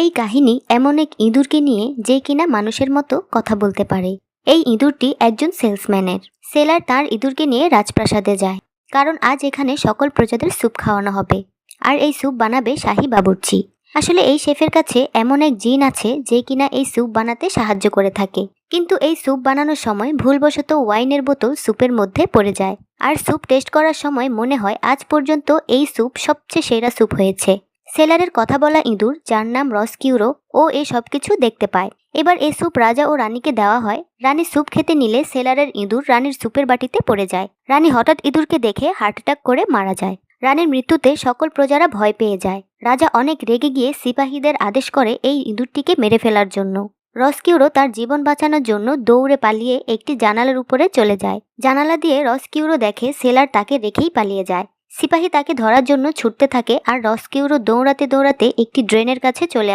এই কাহিনী এমন এক ইঁদুরকে নিয়ে যে কিনা মানুষের মতো কথা বলতে পারে। এই ইঁদুরটি একজন সেলসম্যানের। সেলার তার ইঁদুরকে নিয়ে রাজপ্রাসাদে যায়, কারণ আজ এখানে সকল প্রজাদের স্যুপ খাওয়ানো হবে। আর এই স্যুপ বানাবে শাহী বাবুর্চি। আসলে এই শেফের কাছে এমন এক জিন আছে যে কিনা এই স্যুপ বানাতে সাহায্য করে থাকে। কিন্তু এই স্যুপ বানানোর সময় ভুলবশত ওয়াইনের বোতল স্যুপের মধ্যে পড়ে যায়। আর স্যুপ টেস্ট করার সময় মনে হয় আজ পর্যন্ত এই স্যুপ সবচেয়ে সেরা স্যুপ হয়েছে। সেলারের কথা বলা ইঁদুর, যার নাম রসকিউরো, ও এই সবকিছু দেখতে পায়। এবার এই স্যুপ রাজা ও রানীকে দেওয়া হয়। রানী স্যুপ খেতে নিলে সেলারের ইঁদুর রানীর স্যুপের বাটিতে পড়ে যায়। রানী হঠাৎ ইঁদুরকে দেখে হার্ট অ্যাটাক করে মারা যায়। রানীর মৃত্যুতে সকল প্রজারা ভয় পেয়ে যায়। রাজা অনেক রেগে গিয়ে সিপাহীদের আদেশ করে এই ইঁদুরটিকে মেরে ফেলার জন্য। রসকিউরো তার জীবন বাঁচানোর জন্য দৌড়ে পালিয়ে একটি জানালার উপরে চলে যায়। জানালা দিয়ে রসকিউরো দেখে সেলার তাকে রেখেই পালিয়ে যায়। সিপাহী তাকে ধরার জন্য ছুটতে থাকে আর রসকিউরো দৌড়াতে দৌড়াতে একটি ড্রেনের কাছে চলে